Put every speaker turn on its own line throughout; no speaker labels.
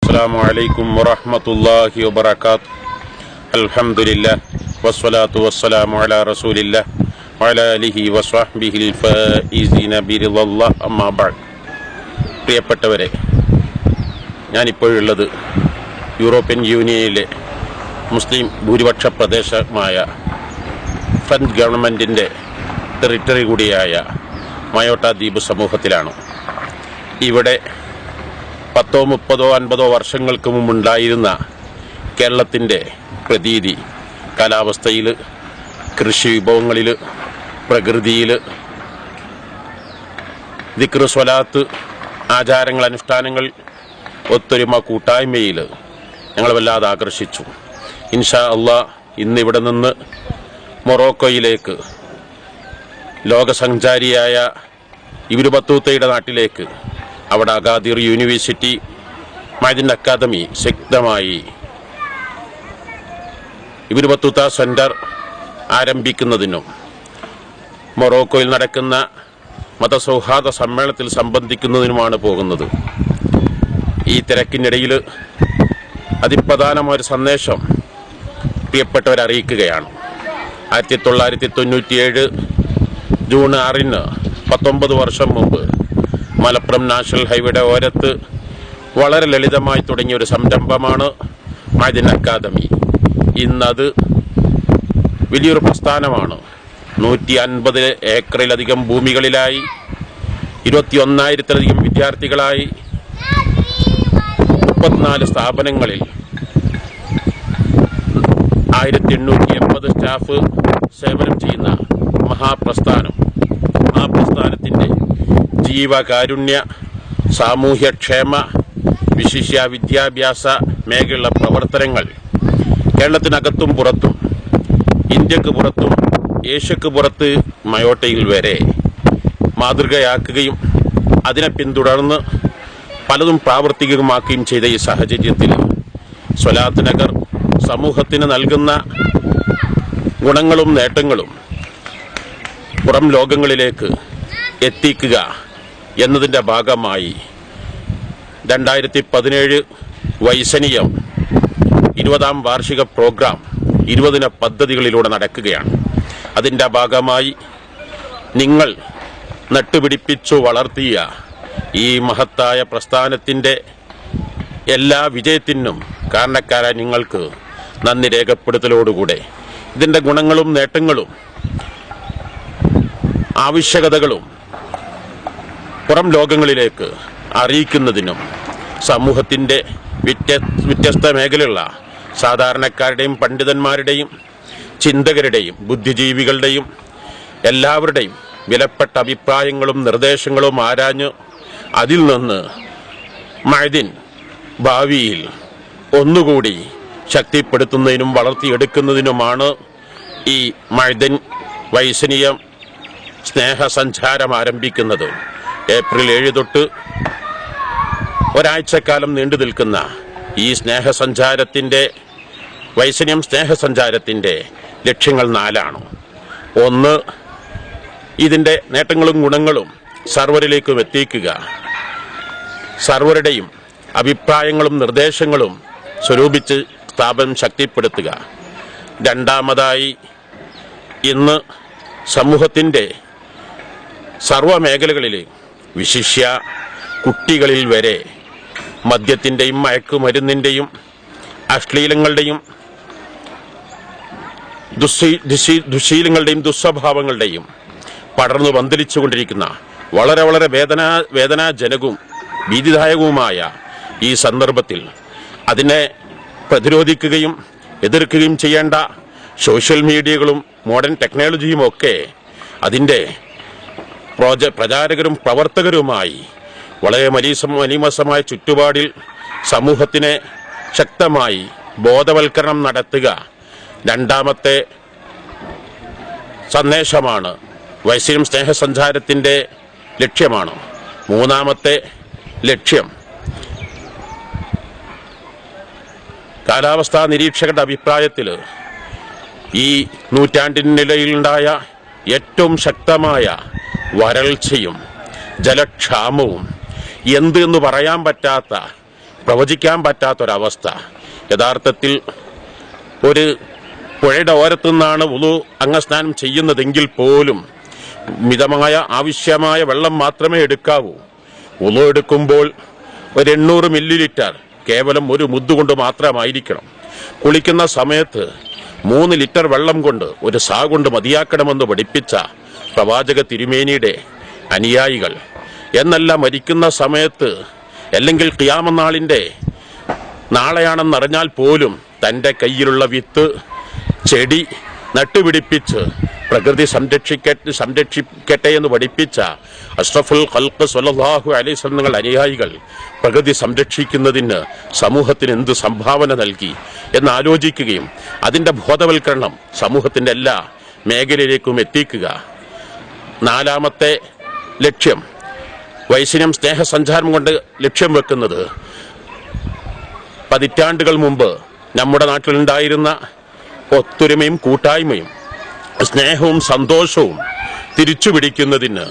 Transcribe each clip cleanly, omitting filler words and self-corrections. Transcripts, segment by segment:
Assalamualaikum warahmatullahi wabarakatuh. Alhamdulillah wassalatu wassalamu ala rasulillah wa ala alihi wa sahbihi al-faizina biridallah amma ba'd. പ്രിയപ്പെട്ടവരെ, ഞാനിപ്പോഴുള്ളത് European യൂണിയനിലെ മുസ്ലിം ഭൂരിപക്ഷ പ്രദേശമായ French ഗവൺമെൻറ്റിൻ്റെ territory കൂടിയായ മയോട്ട ദ്വീപ് സമൂഹത്തിലാണ്. ഇവിടെ 10, 30, 50 വർഷങ്ങൾക്ക് മുമ്പുണ്ടായിരുന്ന കേരളത്തിൻ്റെ പ്രതീതി കാലാവസ്ഥയിൽ, കൃഷി വിഭവങ്ങളിൽ, പ്രകൃതിയിൽ, ദിക്ർ, സ്വലാത്ത്, ആചാരങ്ങൾ, അനുഷ്ഠാനങ്ങൾ, ഒത്തൊരുമ, കൂട്ടായ്മയിൽ ഞങ്ങൾ വല്ലാതെ ആകർഷിച്ചു. ഇൻഷാ അള്ളാഹ് ഇന്നിവിടെ നിന്ന് മൊറോക്കോയിലേക്ക്, ലോകസഞ്ചാരിയായ ഇബ്നു ബത്തൂത്തയുടെ നാട്ടിലേക്ക്, അവിടെ അഗാദിർ യൂണിവേഴ്സിറ്റി, മഅദിൻ അക്കാദമി ശക്തമായി ഇബ്നു ബത്തൂത്ത സെന്റർ ആരംഭിക്കുന്നതിനും മൊറോക്കോയിൽ നടക്കുന്ന മതസൗഹാർദ്ദ സമ്മേളനത്തിൽ സംബന്ധിക്കുന്നതിനുമാണ് പോകുന്നത്. ഈ തിരക്കിനിടയിൽ അതിപ്രധാനമായൊരു സന്ദേശം പ്രിയപ്പെട്ടവരെ അറിയിക്കുകയാണ്. 1997 ജൂൺ 6-ന് 19 വർഷം മുമ്പ് മലപ്പുറം നാഷണൽ ഹൈവേയുടെ ഓരത്ത് വളരെ ലളിതമായി തുടങ്ങിയ ഒരു സംരംഭമാണ് മഅദിൻ അക്കാദമി. ഇന്നത് വലിയൊരു പ്രസ്ഥാനമാണ്. 150 ഏക്കറിലധികം ഭൂമികളിലായി 21,000-ത്തിലധികം വിദ്യാർത്ഥികളായി 34 സ്ഥാപനങ്ങളിൽ 1880 സ്റ്റാഫ് സേവനം ചെയ്യുന്ന മഹാപ്രസ്ഥാനം. ആ പ്രസ്ഥാനത്തിൻ്റെ ജീവകാരുണ്യ, സാമൂഹ്യക്ഷേമ, വിശിഷ്യ വിദ്യാഭ്യാസ മേഖലയിലുള്ള പ്രവർത്തനങ്ങൾ കേരളത്തിനകത്തും പുറത്തും, ഇന്ത്യക്ക് പുറത്തും ഏഷ്യക്ക് പുറത്ത് മയോട്ടയിൽ വരെ മാതൃകയാക്കുകയും അതിനെ പിന്തുടർന്ന് പലതും പ്രാവർത്തികമാക്കുകയും ചെയ്ത ഈ സാഹചര്യത്തിൽ സ്വലാത്ത് നഗർ സമൂഹത്തിന് നൽകുന്ന ഗുണങ്ങളും നേട്ടങ്ങളും പുറം ലോകങ്ങളിലേക്ക് എത്തിക്കുക എന്നതിൻ്റെ ഭാഗമായി 2017 വൈസനീയം 20ാം വാർഷിക പ്രോഗ്രാം 20 പദ്ധതികളിലൂടെ നടക്കുകയാണ്. അതിൻ്റെ ഭാഗമായി നിങ്ങൾ നട്ടുപിടിപ്പിച്ചു വളർത്തിയ ഈ മഹത്തായ പ്രസ്ഥാനത്തിൻ്റെ എല്ലാ വിജയത്തിനും കാരണക്കാരായ നിങ്ങൾക്ക് നന്ദി രേഖപ്പെടുത്തലോടുകൂടെ ഇതിൻ്റെ ഗുണങ്ങളും നേട്ടങ്ങളും ആവശ്യകതകളും പുറം ലോകങ്ങളിലേക്ക് അറിയിക്കുന്നതിനും സമൂഹത്തിൻ്റെ വ്യത്യസ്ത മേഖലയുള്ള സാധാരണക്കാരുടെയും പണ്ഡിതന്മാരുടെയും ചിന്തകരുടെയും ബുദ്ധിജീവികളുടെയും എല്ലാവരുടെയും വിലപ്പെട്ട അഭിപ്രായങ്ങളും നിർദ്ദേശങ്ങളും ആരാഞ്ഞ് അതിൽ നിന്ന് മഅദിൻ ഭാവിയിൽ ഒന്നുകൂടി ശക്തിപ്പെടുത്തുന്നതിനും വളർത്തിയെടുക്കുന്നതിനുമാണ് ഈ മഅദിൻ വൈസനീയം സ്നേഹസഞ്ചാരം ആരംഭിക്കുന്നത്. ഏപ്രിൽ 7 തൊട്ട് ഒരാഴ്ചക്കാലം നീണ്ടു നിൽക്കുന്ന ഈ സ്നേഹസഞ്ചാരത്തിൻ്റെ വൈസനീയം സ്നേഹസഞ്ചാരത്തിൻ്റെ ലക്ഷ്യങ്ങൾ 4 ആണ്. 1, ഇതിൻ്റെ നേട്ടങ്ങളും ഗുണങ്ങളും സർവരിലേക്കും എത്തിക്കുക, സർവരുടെയും അഭിപ്രായങ്ങളും നിർദ്ദേശങ്ങളും സ്വരൂപിച്ച് സ്ഥാപനം ശക്തിപ്പെടുത്തുക. 2ാമതായി, ഇന്ന് സമൂഹത്തിൻ്റെ സർവമേഖലകളിൽ, വിശിഷ്യ കുട്ടികളിൽ വരെ മദ്യത്തിൻ്റെയും മയക്കുമരുന്നിൻ്റെയും അശ്ലീലങ്ങളുടെയും ദുശീലങ്ങളുടെയും ദുസ്വഭാവങ്ങളുടെയും പടർന്നു പന്തലിച്ചുകൊണ്ടിരിക്കുന്ന വളരെ വളരെ വേദനാജനകവും ഭീതിദായകവുമായ ഈ സന്ദർഭത്തിൽ അതിനെ പ്രതിരോധിക്കുകയും എതിർക്കുകയും ചെയ്യേണ്ട സോഷ്യൽ മീഡിയകളും മോഡേൺ ടെക്നോളജിയും ഒക്കെ അതിൻ്റെ പ്രചാരകരും പ്രവർത്തകരുമായി വളരെ മലീമസമായ ചുറ്റുപാടിൽ സമൂഹത്തിനെ ശക്തമായി ബോധവൽക്കരണം നടത്തുക 2ാമത്തെ സന്ദേശമാണ്. വൈസനീയം സ്നേഹസഞ്ചാരത്തിൻ്റെ ലക്ഷ്യമാണ്. 3ാമത്തെ ലക്ഷ്യം കാലാവസ്ഥാ നിരീക്ഷകരുടെ അഭിപ്രായത്തിൽ ഈ നൂറ്റാണ്ടിനിടയിലുണ്ടായ ഏറ്റവും ശക്തമായ വരൾച്ചയും ജലക്ഷാമവും എന്തെന്ന് പറയാൻ പറ്റാത്ത പ്രവചിക്കാൻ പറ്റാത്തൊരവസ്ഥ. യഥാർത്ഥത്തിൽ ഒരു പുഴയുടെ ഓരത്തു നിന്നാണ് വുളു അംഗസ്നാനം ചെയ്യുന്നതെങ്കിൽ പോലും മിതമായ ആവശ്യമായ വെള്ളം മാത്രമേ എടുക്കാവൂ. വുളു എടുക്കുമ്പോൾ ഒരു 800 മില്ലി കേവലം ഒരു മുദ്ദുകൊണ്ട് മാത്രമായിരിക്കണം. കുളിക്കുന്ന സമയത്ത് 3 ലിറ്റർ വെള്ളം കൊണ്ട് ഒരു സാ കൊണ്ട് മതിയാക്കണമെന്ന് പഠിപ്പിച്ച പ്രവാചക തിരുമേനിയുടെ അനുയായികൾ എന്നല്ല മരിക്കുന്ന സമയത്ത്, അല്ലെങ്കിൽ ഖിയാമത്ത് നാളിന്റെ നാളെയാണെന്നറിഞ്ഞാൽ പോലും തൻ്റെ കയ്യിലുള്ള വിത്ത് ചെടി നട്ടുപിടിപ്പിച്ച് പ്രകൃതി സംരക്ഷിക്കട്ടെ എന്ന് പഠിപ്പിച്ച അഷ്റഫുൽ ഖൽഖ് സ്വല്ലല്ലാഹു അലൈഹി വസല്ലം അനുയായികൾ പ്രകൃതി സംരക്ഷിക്കുന്നതിന് സമൂഹത്തിന് എന്ത് സംഭാവന നൽകി എന്നാലോചിക്കുകയും അതിൻ്റെ ബോധവൽക്കരണം സമൂഹത്തിൻ്റെ എല്ലാ മേഖലയിലേക്കും എത്തിക്കുക. 4ാമത്തെ ലക്ഷ്യം, വൈശിന്യം സ്നേഹസഞ്ചാരം കൊണ്ട് ലക്ഷ്യം വെക്കുന്നത് പതിറ്റാണ്ടുകൾ മുമ്പ് നമ്മുടെ നാട്ടിലുണ്ടായിരുന്ന ഒത്തൊരുമയും കൂട്ടായ്മയും സ്നേഹവും സന്തോഷവും തിരിച്ചുപിടിക്കുന്നതിന്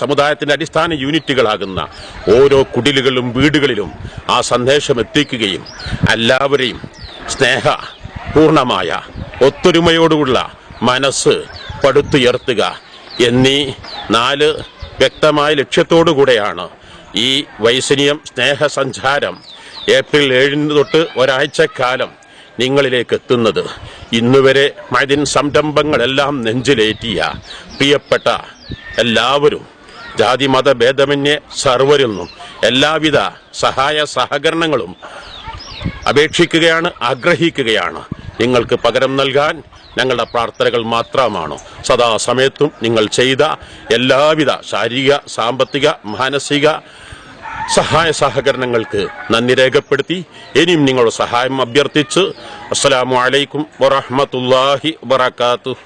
സമുദായത്തിന്റെ അടിസ്ഥാന യൂണിറ്റുകളാകുന്ന ഓരോ കുടിലുകളിലും വീടുകളിലും ആ സന്ദേശം എത്തിക്കുകയും എല്ലാവരെയും സ്നേഹപൂർണമായ ഒത്തൊരുമയോടുള്ള മനസ്സ് പടുത്തുയർത്തുക എന്നീ 4 വ്യക്തമായ ലക്ഷ്യത്തോടുകൂടെയാണ് ഈ വൈശിന്യം സ്നേഹസഞ്ചാരം ഏപ്രിൽ 7 തൊട്ട് ഒരാഴ്ചക്കാലം നിങ്ങളിലേക്ക് എത്തുന്നത്. ഇന്നുവരെ മഅദിൻ സംരംഭങ്ങളെല്ലാം നെഞ്ചിലേറ്റിയ പ്രിയപ്പെട്ട എല്ലാവരും ജാതി മത ഭേദമന്യേ സർവരിൽ നിന്നും എല്ലാവിധ സഹായ സഹകരണങ്ങളും അപേക്ഷിക്കുകയാണ്, ആഗ്രഹിക്കുകയാണ്. നിങ്ങൾക്ക് പകരം നൽകാൻ ഞങ്ങളുടെ പ്രാർത്ഥനകൾ മാത്രമാണ്. സദാസമയത്തും നിങ്ങൾ ചെയ്ത എല്ലാവിധ ശാരീരിക, സാമ്പത്തിക, മാനസിക സഹായ സഹകരണങ്ങൾക്ക് നന്ദി രേഖപ്പെടുത്തി ഇനിയും നിങ്ങളുടെ സഹായം അഭ്യർത്ഥിച്ച് അസ്സലാമു അലൈക്കും വറഹ്മത്തുള്ളാഹി വബറകാതുഹു.